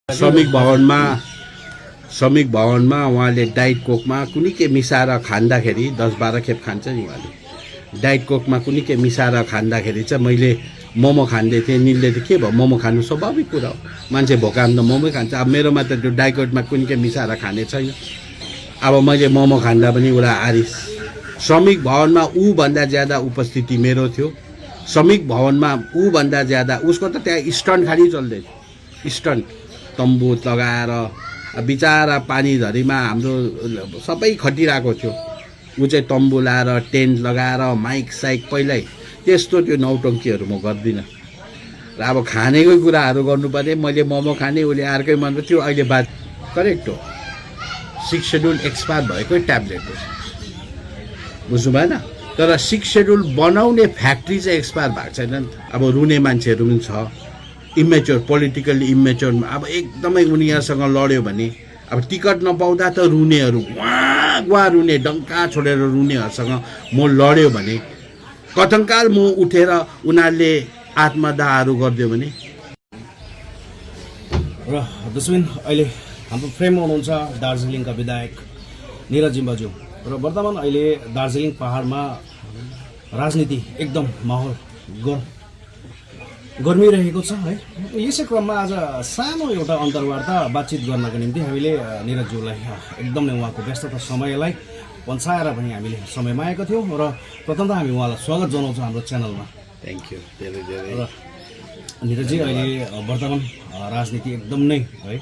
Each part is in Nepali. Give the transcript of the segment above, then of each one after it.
श्रमिक भवनमा उहाँले डाइट कोकमा कुनै के मिसाएर खाँदाखेरि 10-12 खेप खान्छ नि उहाँले। डाइट कोकमा कुनै के मिसाएर खाँदाखेरि चाहिँ मैले मोमो खाँदै थिएँ। निलले त के भयो मोमो खानु स्वाभाविक कुरा हो, मान्छे भोकाम त मोमो खान्छ। अब मेरोमा त त्यो डाइट कोकमा कुनै के मिसाएर खाने छैन। अब मैले मोमो खाँदा पनि उसलाई आरिस। श्रमिक भवनमा ऊभन्दा ज्यादा उपस्थिति मेरो थियो। श्रमिक भवनमा ऊभन्दा ज्यादा उसको त त्यहाँ स्टन्ट खाली चल्दै थियो। स्टन्ट तम्बु लगाएर बिचारा पानीधरीमा हाम्रो सबै खटिरहेको थियो। ऊ चाहिँ तम्बु लाएर टेन्ट लगाएर माइक साइक पहिल्यै त्यस्तो त्यो नौटङ्कीहरू म गर्दिनँ। र अब खानेकै कुराहरू गर्नु पर्ने, मैले मोमो खाने उसले अर्कै मन थियो। अहिले बात करेक्ट हो, 6 सेड्युल एक्सपायर भएकै ट्याब्लेट हो, बुझ्नु भएन। तर 6 सेड्युल बनाउने फ्याक्ट्री चाहिँ एक्सपायर भएको छैन नि त। अब रुने मान्छेहरू पनि छ, इमेच्योर, पोलिटिकल्ली इमेच्योर। अब एकदमै उनीहरूसँग लड्यो भने अब टिकट नपाउँदा त रुनेहरू गुवा रुने, डङ्का छोडेर रुनेहरूसँग म लड्यो भने कथङ्काल म उठेर उनीहरूले आत्मदाहहरू गरिदियो भने। र दशबिन अहिले हाम्रो फ्रेममा हुनुहुन्छ दार्जिलिङका विधायक निरज जिम्बाज्यू। र वर्तमान अहिले दार्जिलिङ पहाडमा राजनीति एकदम माहौल गर्मी रहेको छ है। यसै क्रममा आज सानो एउटा अन्तर्वार्ता बातचित गर्नको निम्ति हामीले निरजज्यूलाई एकदमै उहाँको व्यस्तता समयलाई पन्छाएर पनि हामीले समयमा आएका थियौँ। र प्रथम त हामी उहाँलाई स्वागत जनाउँछौँ हाम्रो च्यानलमा। थ्याङ्क यू धेरै धेरै। र निरजजी अहिले वर्तमान राजनीति एकदम नै है,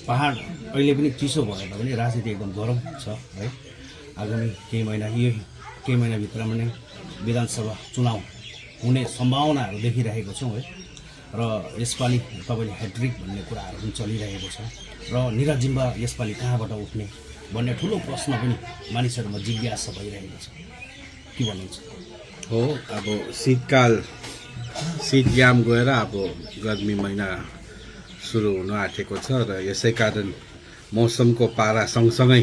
पहाड अहिले पनि चिसो भए तापनि राजनीति एकदम गरम छ है। आगामी केही महिनाभित्रमा नै विधानसभा चुनाव हुने सम्भावनाहरू देखिरहेको छौँ है। र यसपालि तपाईँले ह्याट्रिक भन्ने कुराहरू पनि चलिरहेको छ। र निरज जिम्बा यसपालि कहाँबाट उठ्ने भन्ने ठुलो प्रश्न पनि मानिसहरूमा जिज्ञासा भइरहेको छ, के भन्नुहुन्छ? हो, अब शीतयाम गएर अब गर्मी महिना सुरु हुन आँटेको छ। र यसै कारण मौसमको पारा सँगसँगै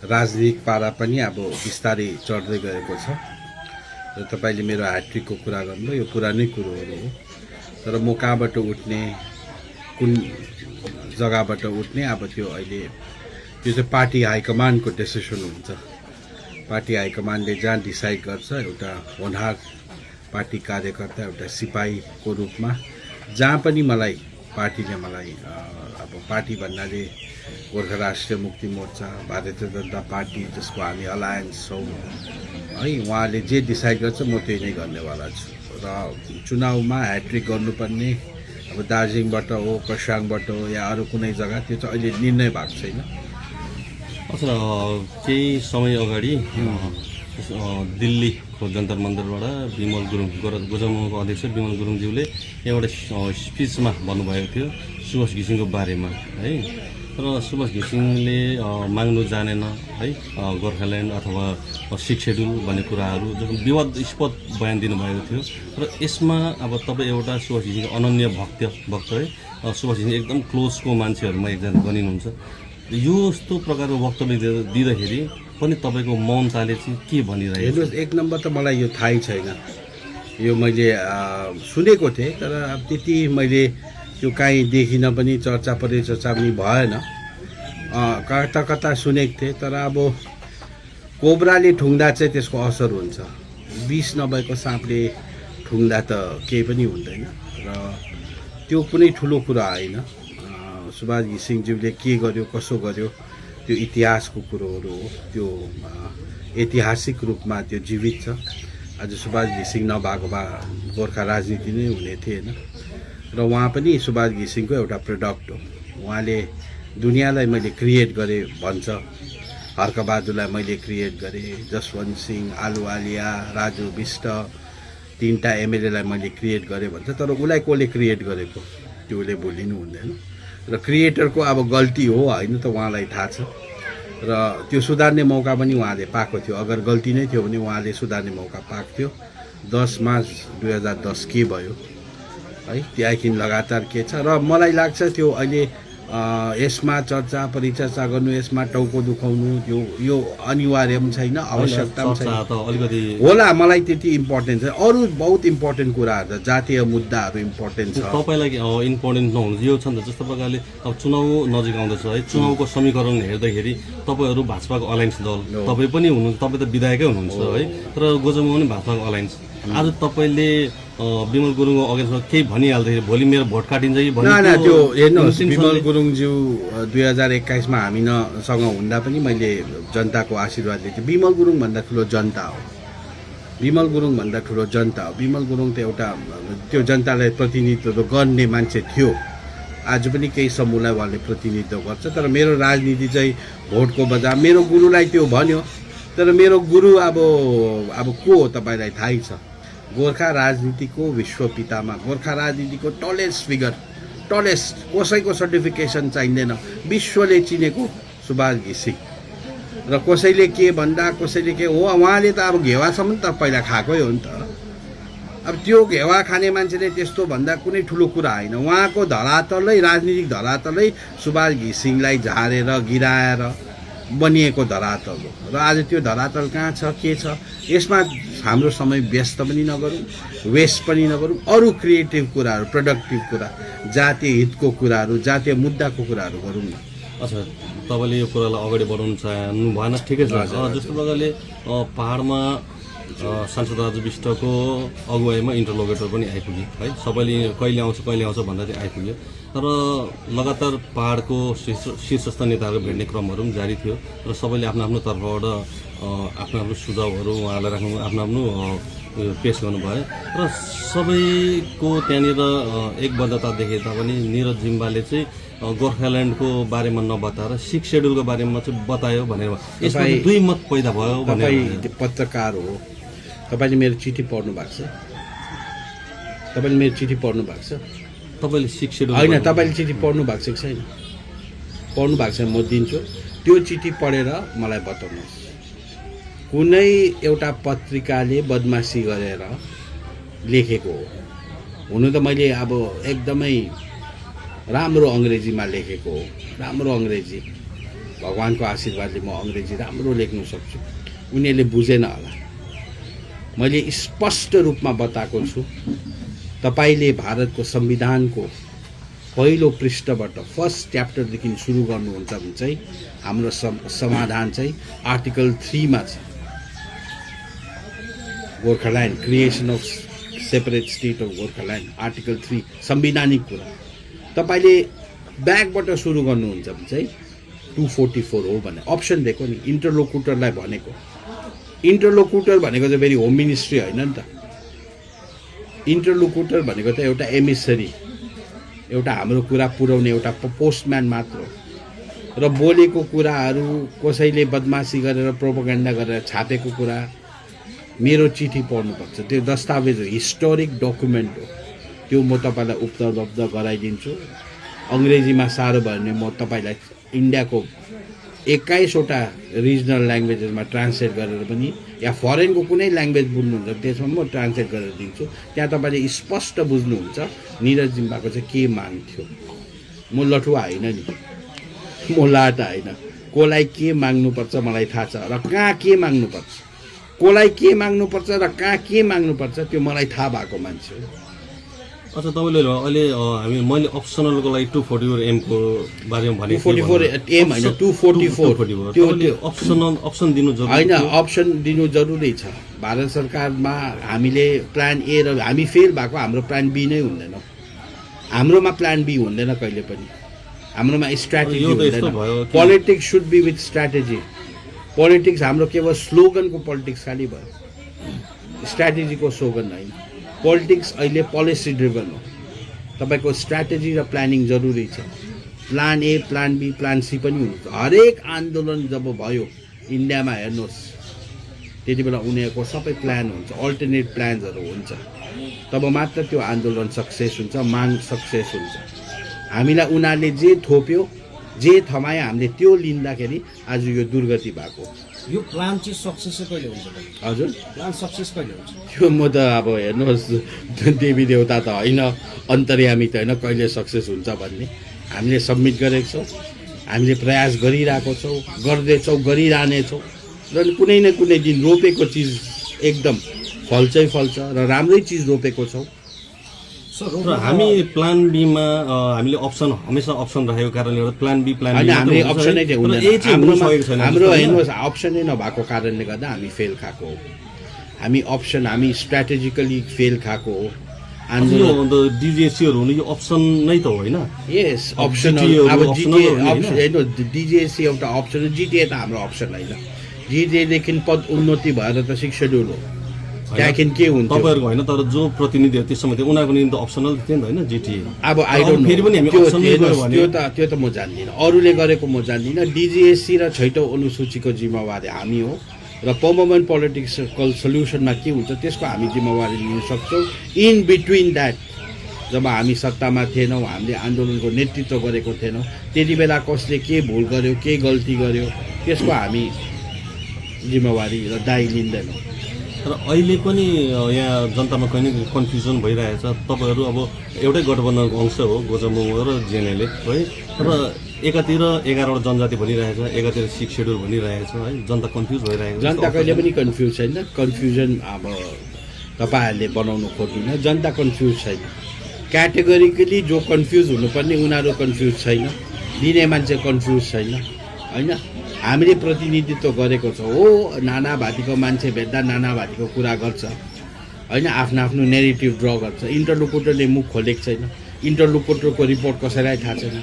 राजनीतिक पारा पनि अब बिस्तारै चढ्दै गएको छ। र तपाईँले मेरो ह्याट्रिकको कुरा गर्नुभयो, यो पुरानै कुरोहरू हो। तर म कहाँबाट उठ्ने, कुन जग्गाबाट उठ्ने, अब त्यो अहिले त्यो चाहिँ पार्टी हाइकमान्डको डिसिसन हुन्छ। पार्टी हाइकमान्डले जहाँ डिसाइड गर्छ, एउटा होनहार पार्टी कार्यकर्ता, एउटा सिपाहीको रूपमा जहाँ पनि मलाई पार्टीले मलाई अब पार्टी भन्नाले गोर्खा राष्ट्रिय मुक्ति मोर्चा, भारतीय जनता पार्टी, जसको हामी अलायन्स छौँ है, उहाँले जे डिसाइड गर्छ म त्यही नै गर्नेवाला छु। र चुनावमा ह्याट्रिक गर्नुपर्ने अब दार्जिलिङबाट हो, खरसाङबाट हो, या अरू कुनै जग्गा, त्यो चाहिँ अहिले निर्णय भएको छैन। अच्छा, केही समय अगाडि दिल्लीको जन्तर मन्तरबाट विमल गुरुङ, गोजमुको अध्यक्ष विमल गुरुङज्यूले एउटा स्पिचमा भन्नुभएको थियो सुभाष घिसिङको बारेमा है। र सुभाष घिसिङले माग्नु जानेन है गोर्खाल्यान्ड अथवा 6 सेड्युल भन्ने कुराहरू जुन विवादास्पद बयान दिनुभएको थियो। र यसमा अब तपाईँ एउटा सुभाष घिसिङको अनन्य भक्त है, सुभाष घिसिङ एकदम क्लोजको मान्छेहरूमा एकजना गनिनुहुन्छ। यो यस्तो प्रकारको वक्तव्य दिँदाखेरि पनि तपाईँको मौनताले चाहिँ के भनिरहेको? हेर्नुहोस्, एक नम्बर त मलाई यो थाहै छैन। यो मैले सुनेको थिएँ, तर अब त्यति मैले त्यो काहीँ देखिनँ पनि, चर्चा परिचर्चा पनि भएन। कता कता सुनेको थिएँ, तर अब कोब्राले ठुङ्दा चाहिँ त्यसको असर हुन्छ, विष नभएको साँपले ठुङ्दा त केही पनि हुँदैन। र त्यो कुनै ठुलो कुरा होइन। सुभाष घिसिङज्यूले के गर्यो, कसो गर्यो, त्यो इतिहासको कुरोहरू हो। त्यो ऐतिहासिक रूपमा त्यो जीवित छ। आज सुभाष घिसिङ नभएको भए गोर्खा राजनीति नै हुने थिएन। र उहाँ पनि सुभाष घिसिङको एउटा प्रडक्ट हो। उहाँले दुनियाँलाई मैले क्रिएट गरेँ भन्छ, हर्कबहादुरलाई मैले क्रिएट गरेँ, जसवन्त सिंह, आलुवालिया, राजु बिष्ट, 3टा एमएलएलाई मैले क्रिएट गरेँ भन्छ। तर उसलाई कसले क्रिएट गरेको त्यो उसले भुलिनु हुँदैन। र क्रिएटरको अब गल्ती हो होइन त उहाँलाई थाहा छ। र त्यो सुधार्ने मौका पनि उहाँले पाएको थियो। अगर गल्ती नै थियो भने उहाँले सुधार्ने मौका पाएको थियो। 10 मार्च 2010 के भयो है, त्यहाँदेखि लगातार के छ। र मलाई लाग्छ त्यो अहिले यसमा चर्चा परिचर्चा गर्नु, यसमा टाउको दुखाउनु यो अनिवार्य पनि छैन, आवश्यकता पनि चर्चा छैन त अलिकति होला। मलाई त्यति इम्पोर्टेन्ट छ, अरू बहुत इम्पोर्टेन्ट कुराहरू छ, जातीय मुद्दाहरू इम्पोर्टेन्ट छ। तपाईँलाई इम्पोर्टेन्ट नहुनु यो छ नि त, जस्तो प्रकारले अब चुनाव नजिक आउँदैछ है, चुनावको समीकरण हेर्दाखेरि तपाईँहरू भाजपाको अलायन्स दल, तपाईँ पनि हुनुहुन्छ, तपाईँ त विधायकै हुनुहुन्छ है, तर गोजमुङ पनि भाजपाको अलायन्स। आज तपाईँले विमल गुरुङको अगेन्स्टमा केही भनिहाल्दाखेरि भोलि मेरो भोट काटिन्छ कि ना त्यो हेर्नुहोस्, विमल गुरुङज्यू 2021मा हामीसँग हुँदा पनि मैले जनताको आशीर्वाद दिएको थिएँ। विमल गुरुङ भन्दा ठुलो जनता हो, विमल गुरुङ भन्दा ठुलो जनता हो। विमल गुरुङ त एउटा त्यो जनतालाई प्रतिनिधित्व गर्ने मान्छे थियो, आज पनि केही समूहलाई उहाँले प्रतिनिधित्व गर्छ। तर मेरो राजनीति चाहिँ भोटको बजार, मेरो गुरुलाई त्यो भन्यो, तर मेरो गुरु अब को हो तपाईँलाई थाहै छ। गोर्खा राजनीतिको विश्वपितामा, गोर्खा राजनीतिको टलेस्ट फिगर, टलेस्ट, कसैको सर्टिफिकेसन चाहिँदैन, विश्वले चिनेको सुभाष घिसिङ। र कसैले के भन्दा कसैले के हो, उहाँले त अब घेवासम्म त पहिला खाएकै हो नि त। अब त्यो घेवा खाने मान्छेले त्यस्तो भन्दा कुनै ठुलो कुरा होइन। उहाँको धरातलै, राजनीतिक धरातलै सुभाष घिसिङलाई झारेर गिराएर बनिएको धरातल हो। र आज त्यो धरातल कहाँ छ, के छ, यसमा हाम्रो समय व्यस्त पनि नगरौँ, वेस्ट पनि नगरौँ। अरू क्रिएटिभ कुराहरू, प्रोडक्टिभ कुरा, जातीय हितको कुराहरू, जातीय मुद्दाको कुराहरू गरौँ न। अच्छा, तपाईँले यो कुरालाई अगाडि बढाउनु चाहनु भएन, ठिकै छ। जस्तो प्रकारले पहाडमा सांसद राजु विष्टको अगुवाईमा इन्टरलोकेटर पनि आइपुग्यो है, सबैले कहिले आउँछ भन्दा चाहिँ आइपुग्यो। तर लगातार पहाडको शीर्षस्थ नेताहरू भेट्ने क्रमहरू पनि जारी थियो र सबैले आफ्नो आफ्नो तर्फबाट आफ्नो आफ्नो सुझावहरू उहाँलाई राख्नु, आफ्नो आफ्नो पेस गर्नुभयो र सबैको त्यहाँनिर एकबद्धता देखे तापनि निरज जिम्बाले चाहिँ गोर्खाल्यान्डको बारेमा नबताएर 6 सेड्युलको बारेमा चाहिँ बतायो भनेर यसमा दुई मत पैदा भयो। तपाईँ पत्रकार हो, तपाईँले मेरो चिठी पढ्नु भएको छ, तपाईँले मेरो चिठी पढ्नु भएको छ, तपाईँले 6 सेड्युल होइन, तपाईँले चिठी पढ्नु भएको छ कि छैन? पढ्नु भएको छ, म दिन्छु। त्यो चिठी पढेर मलाई बताउनुहोस्, कुनै एउटा पत्रिकाले बदमासी गरेर लेखेको हो। हुनु त मैले अब एकदमै राम्रो अङ्ग्रेजीमा लेखेको हो, राम्रो अङ्ग्रेजी, भगवान्को आशीर्वादले म अङ्ग्रेजी राम्रो लेख्न सक्छु। उनीहरूले बुझेन होला। मैले स्पष्ट रूपमा बताएको छु, तपाईँले भारतको संविधानको पहिलो पृष्ठबाट फर्स्ट च्याप्टरदेखि सुरु गर्नुहुन्छ भने चाहिँ हाम्रो समाधान चाहिँ आर्टिकल 3 मा छ। Gorkhaland, creation of separate state of Gorkhaland, article 3 संवैधानिक कुरा। तपाईँले ब्याकबाट सुरु गर्नुहुन्छ भने चाहिँ 244 हो भने अप्सन दिएको नि, इन्टरलोकुटरलाई भनेको। इन्टरलोकुटर भनेको चाहिँ फेरि होम मिनिस्ट्री होइन नि त। इन्टरलोकुटर भनेको त एउटा एमिसरी, एउटा हाम्रो कुरा पुर्याउने एउटा पोस्टम्यान मात्र हो। र बोलेको कुराहरू कसैले बदमासी गरेर प्रोपोगेन्डा गरेर छापेको कुरा, मेरो चिठी पढ्नुपर्छ। त्यो दस्तावेज हो, हिस्टोरिक डकुमेन्ट हो, त्यो म तपाईँलाई उपलब्ध गराइदिन्छु। अङ्ग्रेजीमा साह्रो भयो भने म तपाईँलाई इन्डियाको 21वटा रिजनल ल्याङ्ग्वेजेसमा ट्रान्सलेट गरेर पनि, या फरेनको कुनै ल्याङ्ग्वेज बुझ्नुहुन्छ त्यसमा म ट्रान्सलेट गरेर दिन्छु। त्यहाँ तपाईँले स्पष्ट बुझ्नुहुन्छ निरज जिम्बाको चाहिँ के माग थियो। म लठुवा होइन नि, म लाटा होइन। कसलाई के माग्नुपर्छ मलाई थाहा छ, र कहाँ के माग्नुपर्छ, कसलाई के माग्नुपर्छ र कहाँ के माग्नुपर्छ त्यो मलाई थाहा भएको मान्छे हो। अच्छा, तपाईँले अहिले मैले अप्सनलको लागि 244 M को बारेमा भनेको 244 M होइन, 244 त्यो अप्सन दिनु जरुरी होइन। अप्सन दिनु जरुरी छ। भारत सरकारमा हामीले प्लान ए र हामी फेल भएको, हाम्रो प्लान बी नै हुँदैन। हाम्रोमा प्लान बी हुँदैन कहिले पनि, हाम्रोमा स्ट्राटेजी हुँदैन। Politics should be with strategy. Politics हाम्रो केवल स्लोगनको पोलिटिक्स खालि भयो, स्ट्राटेजीको स्लोगन होइन। पोलिटिक्स अहिले पोलिसी ड्रिभन हो। तपाईँको स्ट्राटेजी र प्लानिङ जरुरी छ। Plan A, plan B, plan C पनि हुन्छ। हरेक आन्दोलन जब भयो इन्डियामा हेर्नुहोस्, त्यति बेला उनीहरूको सबै प्लान हुन्छ, अल्टरनेट प्लान्सहरू हुन्छ। तब मात्र त्यो आन्दोलन सक्सेस हुन्छ, माग सक्सेस हुन्छ। हामीलाई उनीहरूले जे थोप्यो, जे थमायो, हामीले त्यो लिँदाखेरि आज यो दुर्गति भएको। यो प्लान चाहिँ सक्सेस कहिले हुन्छ? हजुर, प्लान सक्सेस कहिले हुन्छ? त्यो म त अब हेर्नुहोस्, देवी देवता त होइन, अन्तर्यामी त होइन, कहिले सक्सेस हुन्छ भन्ने। हामीले सबमिट गरेको छौँ, हामीले प्रयास गरिरहेको छौँ, गर्दैछौँ, गरिरहनेछौँ र कुनै न कुनै दिन रोपेको चिज एकदम फल्छै फल्छ र राम्रै चिज रोपेको छौँ। र हामी प्लान बीमा हामीले अप्सन हमेसा अप्सन रहेको कारणले गर्दा प्लान बी प्लान होइन, हामीले अप्सनै चाहिँ हुँदैन। हाम्रो हाम्रो हेर्नुहोस्, अप्सनै नभएको कारणले गर्दा हामी फेल खाएको हो। हामी स्ट्राटेजिकली फेल खाएको हो। डिजिएसीहरू हुनु यो अप्सन नै त हो होइन? यस, अप्सन। अब डिजिएसी एउटा अप्सन हो, जिटिए त हाम्रो अप्सन होइन। जिटिएदेखि पद उन्नति भएर त 6 सेड्युल हो, त्यहाँदेखि के हुन्छ तपाईँहरूको होइन, तर जो प्रतिनिधिहरू त्यस समय थियो उनीहरूको निम्ति अप्सनल थियो नि त होइन जिटिए। अब आई डोन्ट नो, फेरि पनि हामी अप्सनल गऱ्यो भने त्यो त म जान्दिनँ, अरूले गरेको म जान्दिनँ। डिजिएसी र 6औं अनुसूचीको जिम्मेवारी हामी हो र पर्मानेन्ट पोलिटिकल सल्युसनमा के हुन्छ त्यसको हामी जिम्मेवारी लिन सक्छौँ। इन बिट्विन द्याट जब हामी सत्तामा थिएनौँ, हामीले आन्दोलनको नेतृत्व गरेको थिएनौँ, त्यति बेला कसले के भुल गर्यो, के गल्ती गर्यो, त्यसको हामी जिम्मेवारी र दायी लिँदैनौँ। र अहिले पनि यहाँ जनतामा कहीँ न कहीँ कन्फ्युजन भइरहेछ। तपाईँहरू अब एउटै गठबन्धनको अंश हो, गोजमुमो र जेएनएलए है, र एकातिर 11वटा जनजाति भनिरहेछ, एकातिर 6 सेड्युल भनिरहेछ है, जनता कन्फ्युज भइरहेको छ। जनता कहिले पनि कन्फ्युज छैन। कन्फ्युजन अब तपाईँहरूले बनाउनु खोज्दैन, जनता कन्फ्युज छैन। क्याटेगोरिकली जो कन्फ्युज हुनुपर्ने उनीहरू कन्फ्युज छैन, दिने मान्छे कन्फ्युज छैन होइन। हामीले प्रतिनिधित्व गरेको छ हो, नानाभातीको मान्छे भेट्दा नानाभातीको कुरा गर्छ होइन, आफ्नो आफ्नो नेरेटिभ ड्र गर्छ। इन्टरलोकुटरले मुख खोलेको छैन, इन्टरलोकुटरको रिपोर्ट कसैलाई थाहा छैन।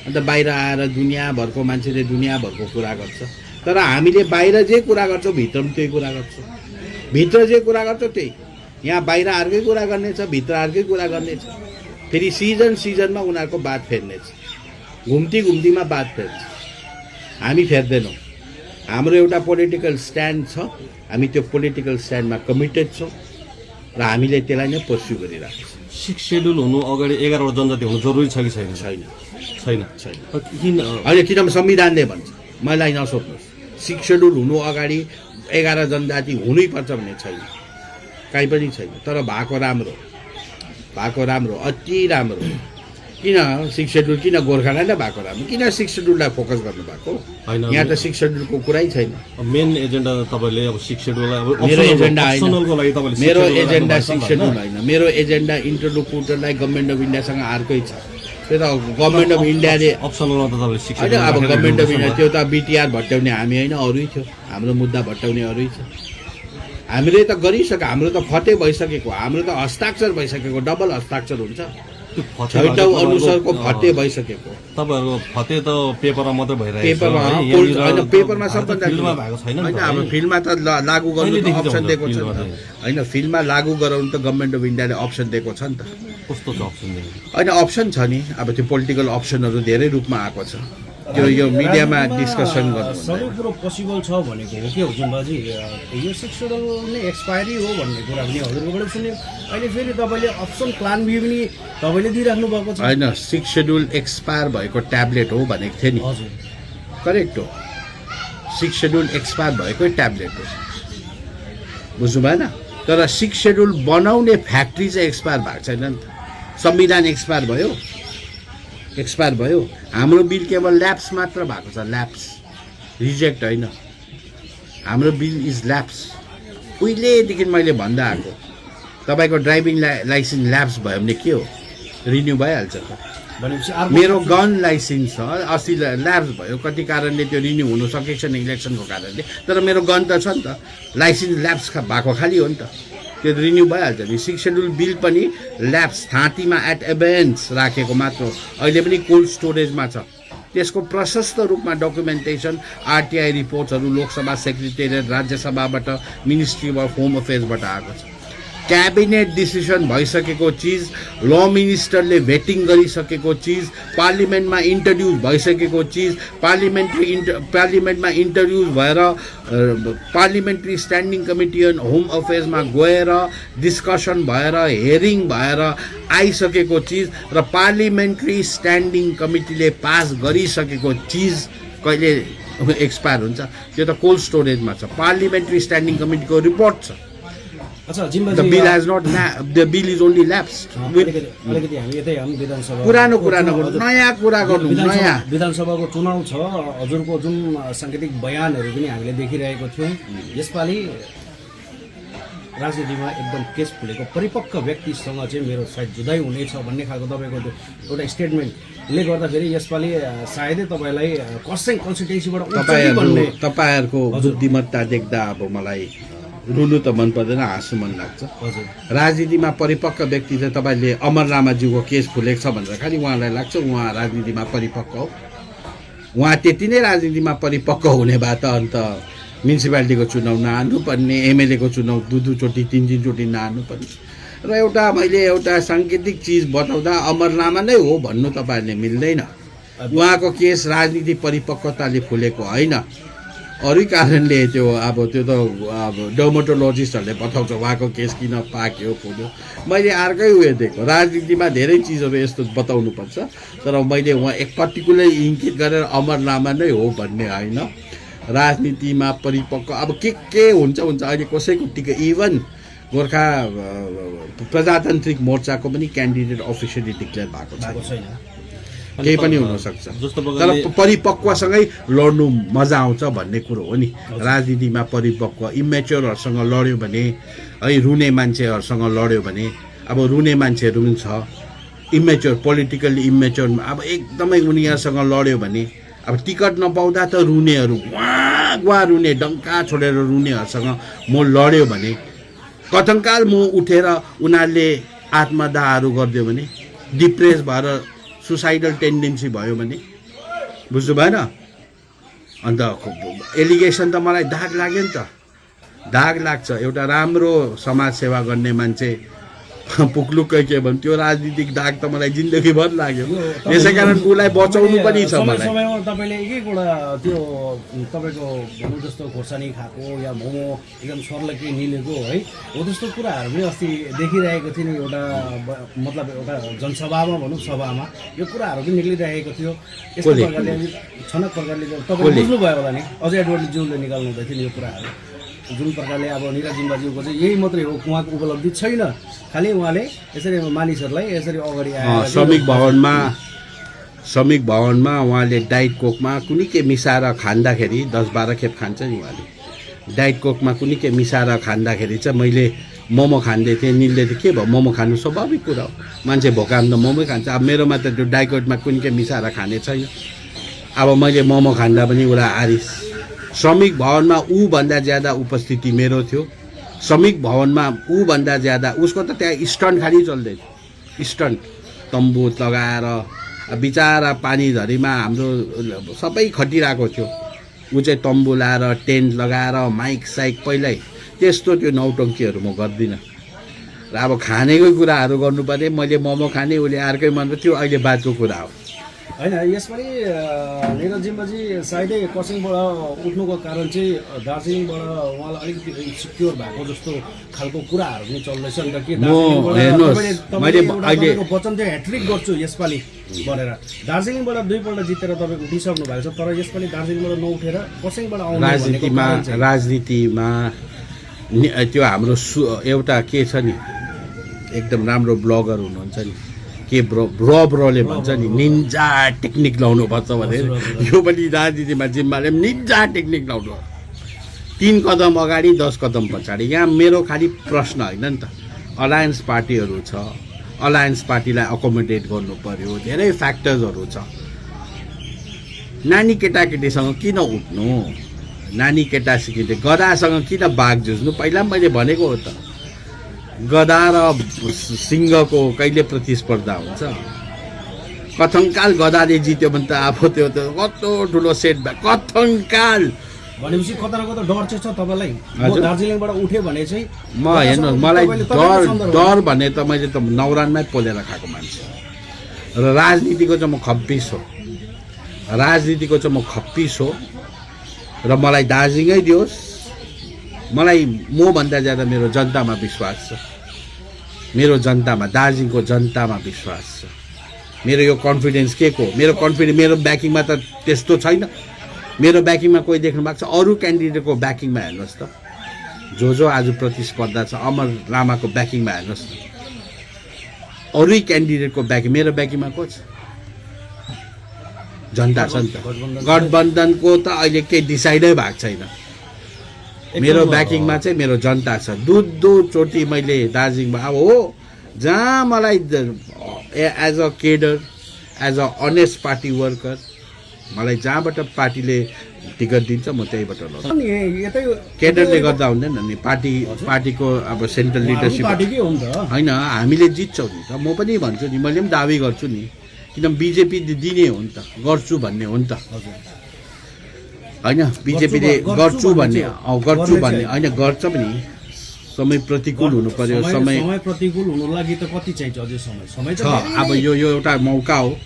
अन्त बाहिर आएर दुनियाँभरको मान्छेले दुनियाँभरको कुरा गर्छ, तर हामीले बाहिर जे कुरा गर्छौँ भित्र पनि त्यही कुरा गर्छौँ। भित्र जे कुरा गर्छौँ त्यही, यहाँ बाहिर अर्कै कुरा गर्नेछ, भित्र अर्कै कुरा गर्नेछ। फेरि सिजनमा उनीहरूको बात फेर्नेछ, घुम्तीमा बात फेर्छ। हामी फेर्दैनौँ। हाम्रो एउटा पोलिटिकल स्ट्यान्ड छ, हामी त्यो पोलिटिकल स्ट्यान्डमा कमिटेड छौँ र हामीले त्यसलाई नै पर्स्यु गरिरहेको छौँ। 6 सेड्युल हुनु अगाडि 11वटा जनजाति हुनु जरुरी छ कि छैन? छैन, छैन। किन होइन, किनभने संविधानले भन्छ, मलाई नसोध्नुहोस्। 6 सेड्युल हुनु अगाडि 11 जनजाति हुनैपर्छ भन्ने छैन, काहीँ पनि छैन। तर भएको राम्रो, अति राम्रो। किन 6 सेड्युल, किन गोर्खाल्यान्ड भएको राम्रो, किन 6 सेड्युललाई फोकस गर्नुभएको? यहाँ त 6 सेड्युलको कुरै छैन। मेन एजेन्डा तपाईँले अब 6 सेड्युललाई अब मेरो एजेन्डा अप्सनलको लागि तपाईँले मेरो एजेन्डा 6 सेड्युल होइन। मेरो एजेन्डा इन्टरलोकुटरलाई गभर्मेन्ट अफ इन्डियासँग अर्कै छ। त्यो त गभर्मेन्ट अफ इन्डियाले अप्सनलमा त तपाईँले 6 होइन। अब गभर्मेन्ट अफ इन्डिया त्यो त बिटिआर भट्टाउने हामी होइन, अरूै थियो। हाम्रो मुद्दा भट्टाउने अरूै छ। हामीले त गरिसक्यो, हाम्रो त फटे भइसकेको, हाम्रो त हस्ताक्षर भइसकेको, डबल हस्ताक्षर हुन्छ। 6औं अनुसारको फटे भइसकेको। तपाईँहरूको फते त पेपरमा मात्रै भइरहेको पेपरमा होइन, पेपरमा सबभन्दा फिल्डमा भएको छैन होइन। अब फिल्डमा त लागू गर्नु त अप्सन दिएको छ होइन। फिल्डमा लागू गराउनु त गभर्मेन्ट अफ इन्डियाले अप्सन दिएको छ नि त। कस्तो छ अप्सन होइन, अप्सन छ नि। अब त्यो पोलिटिकल अप्सनहरू धेरै रूपमा आएको छ, त्यो यो मिडियामा डिस्कसन गर्नु। सबै कुरो पोसिबल छ भनेको हो के हो जिम्बाजी? यो 6 सेड्युल नै एक्सपायरी हो भन्ने कुरा पनि हजुरकोबाट सुन्यौँ। अहिले फेरि तपाईँले अप्सन प्लान बी पनि तपाईँले दिइराख्नु भएको छ होइन। 6 सेड्युल एक्सपायर भएको ट्याब्लेट हो भनेको थिएँ नि। हजुर, करेक्ट हो। 6 सेड्युल एक्सपायर भएकै ट्याब्लेट हो, बुझ्नु भएन? तर 6 सेड्युल बनाउने फ्याक्ट्री चाहिँ एक्सपायर भएको छैन नि त। संविधान एक्सपायर भयो। हाम्रो बिल केवल ल्याप्स मात्र भएको छ, ल्याप्स, रिजेक्ट होइन। हाम्रो बिल इज ल्याप्स। उहिलेदेखि मैले भन्दा आएको, तपाईँको ड्राइभिङ लाइसेन्स ल्याप्स भयो भने के हो? रिन्यू भइहाल्छ त। मेरो गन लाइसेन्स छ, अस्ति ल्याप्स भयो, कति कारणले त्यो रिन्यू हुनु सकेको छैन इलेक्सनको कारणले, तर मेरो गन त छ नि त। लाइसेन्स ल्याप्स भएको खालि हो नि त, त्यो रिन्यू भइहाल्छ नि। 6 सेड्युल बिल पनि ल्याप्स, थाँतीमा एट एबेन्स राखेको मात्र हो। अहिले पनि कोल्ड स्टोरेजमा छ। त्यसको प्रशस्त रूपमा डकुमेन्टेसन, आरटिआई रिपोर्ट्सहरू लोकसभा सेक्रेटेरिएट, राज्यसभाबाट, मिनिस्ट्री अफ होम अफेयर्सबाट आएको छ। क्याबिनेट डिसिसन भइसकेको चिज, ल मिनिस्टरले भेटिङ गरिसकेको चिज, पार्लिमेन्टमा इन्ट्रोड्युस भइसकेको चिज, पार्लिमेन्टमा इन्ट्रोड्युस भएर parliamentary standing committee on home अफेयर्समा गएर डिस्कसन भएर हेरिङ भएर आइसकेको चिज र पार्लिमेन्ट्री स्ट्यान्डिङ कमिटीले पास गरिसकेको चिज कहिले एक्सपायर हुन्छ? त्यो त कोल्ड स्टोरेजमा छ। पार्लिमेन्ट्री स्ट्यान्डिङ कमिटीको रिपोर्ट छ, अच्छा The जिम्बाजी bill has not the bill is only lapsed. अलिकति हामी यतै हामी विधानसभा पुरानो नयाँ कुरा गर्नु नयाँ विधानसभाको चुनाव छ हजुरको जुन साङ्केतिक बयानहरू पनि हामीले देखिरहेको थियौँ यसपालि राजनीतिमा एकदम केस फुलेको परिपक्व व्यक्तिसँग चाहिँ मेरो सायद जुदाई हुनेछ भन्ने खालको तपाईँको एउटा स्टेटमेन्टले गर्दाखेरि यसपालि सायदै तपाईँलाई खरसाङ कन्स्टिट्युन्सीबाट तपाईँहरूको बुद्धिमत्ता देख्दा अब मलाई रुनु त मन पर्दैन हाँस्नु मन लाग्छ। हजुर राजनीतिमा परिपक्व व्यक्ति चाहिँ तपाईँले अमर लामाज्यूको केस फुलेको छ भनेर खालि उहाँलाई लाग्छ उहाँ राजनीतिमा परिपक्व हो। उहाँ त्यति नै राजनीतिमा परिपक्व हुने भए त अन्त म्युनिसिपालिटीको चुनाव नहाल्नुपर्ने, एमएलएको चुनाव दुईचोटि तिनचोटि नहाल्नुपर्ने। र मैले एउटा साङ्केतिक चिज बताउँदा अमर लामा नै हो भन्नु तपाईँहरूले मिल्दैन। उहाँको केस राजनीति परिपक्वताले फुलेको होइन, अरू कारणले त्यो त अब डर्मोटोलोजिस्टहरूले बताउँछ उहाँको केस किन पाक्यो फुल्यो। मैले अर्कै उयो दिएको, राजनीतिमा धेरै चिजहरू यस्तो बताउनुपर्छ, तर मैले उहाँ एक पर्टिकुलर इङ्कित गरेर अमर लामा नै हो भन्ने होइन। राजनीतिमा परिपक्व अब के हुन्छ अहिले कसैको टिकट इभन गोर्खा प्रजातान्त्रिक मोर्चाको पनि क्यान्डिडेट अफिसियली डिक्लेयर भएको छैन, केही पनि हुनसक्छ। तर परिपक्वसँगै लड्नु मजा आउँछ भन्ने कुरो हो नि। राजनीतिमा परिपक्व इमेच्योरहरूसँग लड्यो भने है, रुने मान्छेहरूसँग लड्यो भने, अब रुने मान्छेहरू पनि छ इमेच्योर, पोलिटिकल्ली इमेच्योर, अब एकदमै उनीहरूसँग लड्यो भने अब टिकट नपाउँदा त रुनेहरू गुवा रुने डङ्का छोडेर रुनेहरूसँग म लड्यो भने कथङ्काल म उठेर उनीहरूले आत्मदाहहरू गरिदियो भने, डिप्रेस भएर सुसाइडल टेन्डेन्सी भयो भने, बुझ्नु भएन? अन्त एलिगेसन त मलाई दाग लाग्यो नि त, दाग लाग्छ। एउटा राम्रो समाजसेवा गर्ने मान्छे पुक्लुक्कै के भन्नु त्यो राजनीतिक दाग त मलाई जिन्दगीभर लाग्यो। यसै कारण उसलाई बचाउनु पनि छ मलाई। समयमा तपाईँले एक एकवटा त्यो तपाईँको भनौँ जस्तो खोर्सानी खाएको या मोमो एकदम सर्लकी निलेको है हो त्यस्तो कुराहरू पनि अस्ति देखिरहेको थियो नि, एउटा मतलब एउटा जनसभामा भनौँ सभामा यो कुराहरू पनि निक्लिरहेको थियो। यस्तो प्रकारले छनक प्रकारले तपाईँले बुझ्नुभयो होला नि, अझै एडवर्डज्यूले निकाल्नु हुँदै थियो नि यो कुराहरू जुन प्रकारले। अब निरज जिम्बाज्यूको चाहिँ यही मात्रै हो, उहाँको उपलब्धि छैन, खालि उहाँले यसरी मानिसहरूलाई यसरी अगाडि आएर श्रमिक भवनमा उहाँले डाइट कोकमा कुनै के मिसाएर खाँदाखेरि 10-12 खेप खान्छ नि उहाँले। डाइट कोकमा कुनै के मिसाएर खाँदाखेरि चाहिँ मैले मोमो खाँदै थिएँ, निलले त के भयो मोमो खानु स्वाभाविक कुरा हो, मान्छे भोकाम त मोमो खान्छ। अब मेरोमा त त्यो डाइट कोकमा कुनै के मिसाएर खाने छैन। अब मैले मोमो खाँदा पनि उसलाई आरिस। श्रमिक भवनमा ऊभन्दा ज्यादा उपस्थिति मेरो थियो। श्रमिक भवनमा ऊभन्दा ज्यादा उसको त त्यहाँ स्टन्ट खालि चल्दै थियो, स्टन्ट तम्बु लगाएर बिचारा पानीझरीमा हाम्रो सबै खटिरहेको थियो। ऊ चाहिँ तम्बु लाएर टेन्ट लगाएर माइक साइक पहिल्यै त्यस्तो त्यो नौटङ्कीहरू म गर्दिनँ। र अब खानेकै कुराहरू गर्नु पर्ने, मैले मोमो खाने उसले अर्कै मन त्यो अहिले बादको कुरा हो होइन। यसपालि निरज जिम्बाजी सायदै खरसाङबाट उठ्नुको कारण चाहिँ दार्जिलिङबाट उहाँलाई अलिकति इन्सिक्योर भएको जस्तो खालको कुराहरू पनि चल्दैछ। अन्त के तपाईँको वचन चाहिँ ह्याट्रिक गर्छु यसपालि भनेर दार्जिलिङबाट 2 पल्ट जितेर तपाईँ उठिसक्नु भएको छ, तर यसपालि दार्जिलिङबाट नउठेर खरसाङबाट आउनु राजनीतिमा त्यो हाम्रो एउटा के छ नि, एकदम राम्रो ब्लगर हुनुहुन्छ नि के ब्रोले भन्छ नि निन्जा टेक्निक लाउनुपर्छ भनेर, यो पनि राजनीतिमा जिम्बाले निन्जा टेक्निक लाउनु 3 कदम अगाडि 10 कदम पछाडि। यहाँ मेरो खालि प्रश्न होइन नि त, अलायन्स पार्टीहरू छ, अलायन्स पार्टीलाई अकोमोडेट गर्नु पर्यो, धेरै फ्याक्टर्सहरू छ। नानी केटाकेटीसँग किन उठ्नु, नानी केटाकेटी गधासँग किन बाघ जुझ्नु? पहिला पनि मैले भनेको हो त, गधा र सिंहको कहिले प्रतिस्पर्धा हुन्छ? कथङ्काल गधाले जित्यो भने त अब त्यो त कस्तो ठुलो सेटब्याक। कथङ्काल भनेपछि कता न कता डर चाहिँ छ तपाईँलाई? दार्जिलिङबाट उठ्यो भने चाहिँ म हेर्नुहोस्, मलाई डर भने त मैले त नौरानमै पोलेर खाएको मान्छे र राजनीतिको चाहिँ म खप्पिस हो, राजनीतिको चाहिँ म खप्पिस हो। र मलाई दार्जिलिङै दियोस्, मलाई मभन्दा ज्यादा मेरो जनतामा विश्वास छ, मेरो जनतामा दार्जिलिङको जनतामा विश्वास छ। मेरो यो कन्फिडेन्स के को, मेरो ब्याकिङमा त त्यस्तो छैन। मेरो ब्याकिङमा कोही देख्नु भएको छ? अरू क्यान्डिडेटको ब्याकिङमा हेर्नुहोस् त, जो आज प्रतिस्पर्धा छ अमर लामाको ब्याकिङमा हेर्नुहोस् न, अरू क्यान्डिडेटको ब्याकिङ, मेरो ब्याकिङमा को छ? जनता छ नि त। गठबन्धनको त अहिले केही डिसाइडै भएको छैन। मेरो ब्याकिङमा चाहिँ मेरो जनता छ। दुधचोटि मैले दार्जिलिङमा अब हो जहाँ मलाई as a cadre, as a honest party worker, मलाई जहाँबाट पार्टीले टिकट दिन्छ म त्यहीबाट लड्छु। केडरले गर्दा हुँदैन नि, पार्टीको अब सेन्ट्रल लिडरसिप होइन, हामीले जित्छौँ नि त। म पनि भन्छु नि, मैले पनि दावी गर्छु नि, किन बिजेपी दिने हो नि त, गर्छु भन्ने हो नि त होइन। बिजेपीले गर्छु भन्ने होइन, गर्छ पनि। समय प्रतिकूल हुनु पर्यो। समय प्रतिकूल हुनु लागि त कति चाहिन्छ अझै समय छ। अब यो एउटा मौका हो,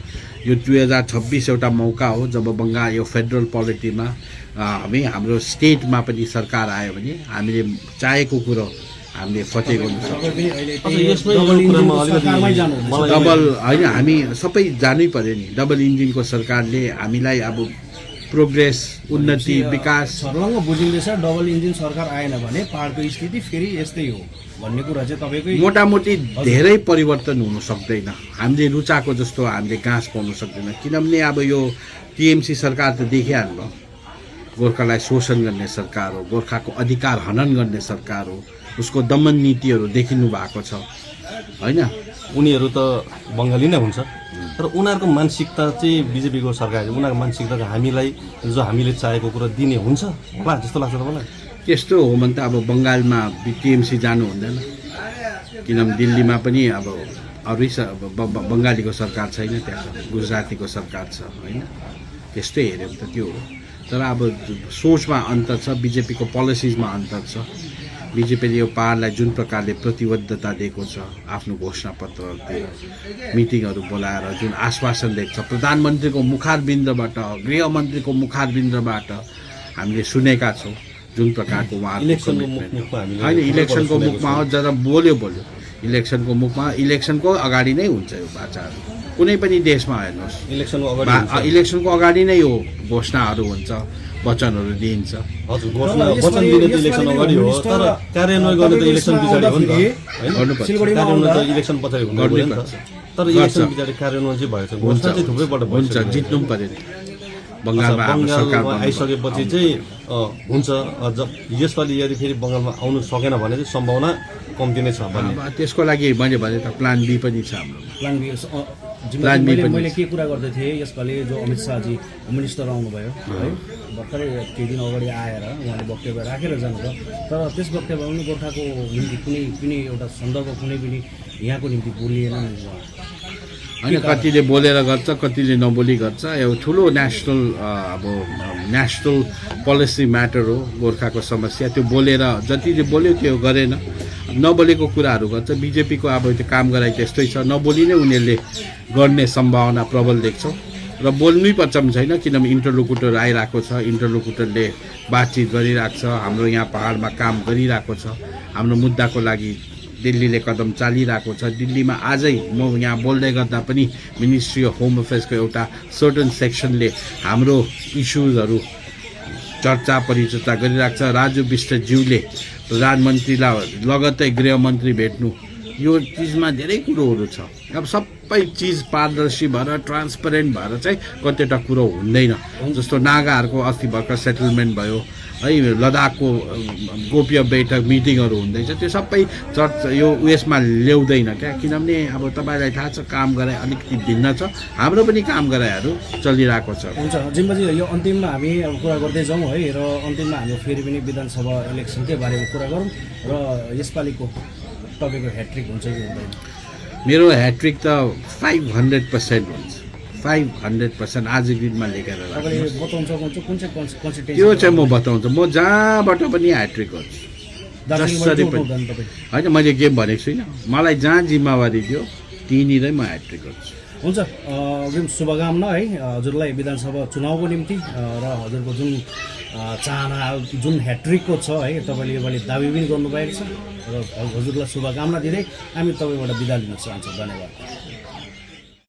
यो 2026 एउटा मौका हो जब बङ्गाल यो फेडरल पोलिटीमा हाम्रो स्टेटमा पनि सरकार आयो भने हामीले चाहेको कुरो हामीले फतेह गर्नु सक्छौँ। डबल होइन, हामी सबै जानै पर्यो नि। डबल इन्जिनको सरकारले हामीलाई अब प्रोग्रेस, उन्नति, विकास सर्लङ्ग बुझिँदैछ। डबल इन्जिन सरकार आएन भने पहाडको स्थिति फेरि यस्तै हो भन्ने कुरा चाहिँ तपाईँकै मोटामोटी धेरै परिवर्तन हुन सक्दैन। हामीले रुचाएको जस्तो हामीले घाँस पाउन सक्दैन, किनभने अब यो टिएमसी सरकार त देखिहाल्नु, गोर्खालाई शोषण गर्ने सरकार हो, गोर्खाको अधिकार हनन गर्ने सरकार हो, उसको दमन नीतिहरू देखिनु भएको छ होइन। उनीहरू त बङ्गाली नै हुन्छ, तर उनीहरूको मानसिकता चाहिँ बिजेपीको सरकार, उनीहरूको मानसिकता चाहिँ हामीले चाहेको कुरा दिने हुन्छ होला जस्तो लाग्छ तपाईँलाई? त्यस्तो हो भने त अब बङ्गालमा टिएमसी जानु हुँदैन, किनभने दिल्लीमा पनि अब अरू बङ्गालीको सरकार छैन, त्यहाँ गुजरातीको सरकार छ होइन। त्यस्तै हेऱ्यो भने त त्यो हो। तर अब सोचमा अन्तर छ, बिजेपीको पोलिसिजमा अन्तर छ। बिजेपीले यो पहाडलाई जुन प्रकारले प्रतिबद्धता दिएको छ, आफ्नो घोषणापत्रतिर मिटिङहरू बोलाएर जुन आश्वासन दिएको छ, प्रधानमन्त्रीको मुखारबिन्दबाट, गृहमन्त्रीको मुखारबिन्दबाट हामीले सुनेका छौँ जुन प्रकारको उहाँहरूको होइन। इलेक्सनको मुखमा हो, जब बोल्यो इलेक्सनको मुखमा, इलेक्सनको अगाडि नै हुन्छ यो बाचाहरू। कुनै पनि देशमा हेर्नुहोस्, इलेक्सनको अगाडि नै यो घोषणाहरू हुन्छ, वचनहरू दिइन्छ। हजुर, वचन दिने त इलेक्सन अगाडि हो, तर कार्यान्वयन गर्ने त इलेक्सन पछाडि हो नि त होइन। कार्यान्वयन त इलेक्सन पछाडि हुनु नि त, तर इलेक्सन पछाडि कार्यान्वयन चाहिँ भएको छ। घोषणा चाहिँ थुप्रैबाट हुन्छ, जित्नु पनि पऱ्यो नि। बङ्गालमा आइसकेपछि चाहिँ हुन्छ। यसपालि यदि फेरि बङ्गालमा आउनु सकेन भने चाहिँ सम्भावना कम्ती नै छ भने त्यसको लागि मैले भने त प्लान बी पनि छ हाम्रो। मैले के कुरा गर्दै थिएँ, यसपालि जो अमित शाहजी मिनिस्टर आउनुभयो है, भर्खरै केही दिन अगाडि आएर उहाँले वक्तव्य राखेर जानुभयो, तर त्यस वक्तव्यमा पनि गोर्खाको निम्ति कुनै पनि एउटा सन्दर्भ कुनै पनि यहाँको निम्ति बोलिएन होइन। कतिले बोलेर गर्छ, कतिले नबोली गर्छ। यो ठुलो नेसनल पोलिसी म्याटर हो, गोर्खाको समस्या। त्यो बोलेर जतिले बोल्यो त्यो गरेन, नबोलेको कुराहरू गर्छ। बिजेपीको अब त्यो काम गराइ त्यस्तै छ, नबोली नै उनीहरूले गर्ने सम्भावना प्रबल देख्छौँ र बोल्नै पर्छ पनि छैन, किनभने इन्टरलोकुटर आइरहेको छ, इन्टरलोकुटरले बातचित गरिरहेको छ, हाम्रो यहाँ पहाडमा काम गरिरहेको छ, हाम्रो मुद्दाको लागि दिल्लीले कदम चालिरहेको छ। दिल्लीमा आजै म यहाँ बोल्दै गर्दा पनि मिनिस्ट्री अफ होम अफेयर्सको एउटा सर्टन सेक्सनले हाम्रो इस्युजहरू चर्चा परिचर्चा गरिरहेको छ। राजु विष्टज्यूले प्रधानमन्त्रीलाई लगत्तै गृहमन्त्री भेट्नु, यो चिजमा धेरै कुरोहरू छ। अब सबै चिज पारदर्शी भएर ट्रान्सपरेन्ट भएर चाहिँ कतिवटा कुरो हुँदैन। जस्तो नागाहरूको अस्ति भर्खर सेटलमेन्ट भयो है, लद्दाखको गोप्य बैठक मिटिङहरू हुँदैछ, त्यो सबै यो उयसमा ल्याउँदैन क्या। किनभने अब तपाईँलाई थाहा छ काम गराइ अलिकति भिन्न छ, हाम्रो पनि काम गराइहरू चलिरहेको छ। हुन्छ जिम्बाजी, यो अन्तिममा हामी अब कुरा गर्दै जाउँ है, र अन्तिममा हामी फेरि पनि विधानसभा इलेक्सनकै बारेमा कुरा गरौँ, र यसपालिको तपाईँको ह्याट्रिक हुन्छ कि हुँदैन? मेरो ह्याट्रिक त 500% हुन्छ, 500% आज दिनमा लेखेर त्यो चाहिँ म बताउँछु। म जहाँबाट पनि ह्याट्रिक गर्छु, जसरी पनि होइन। मैले गेम भनेको छुइनँ, मलाई जहाँ जिम्मेवारी दियो त्यहीँनिरै म ह्याट्रिक गर्छु। हुन्छ, शुभकामना है हजुरलाई विधानसभा चुनावको निम्ति, र हजुरको जुन चाहना जुन ह्याट्रिकको छ है, तपाईँले योपालि दाबी पनि गर्नुभएको छ, र हजुरलाई शुभकामना दिँदै हामी तपाईँबाट बिदा लिन चाहन्छौँ। धन्यवाद।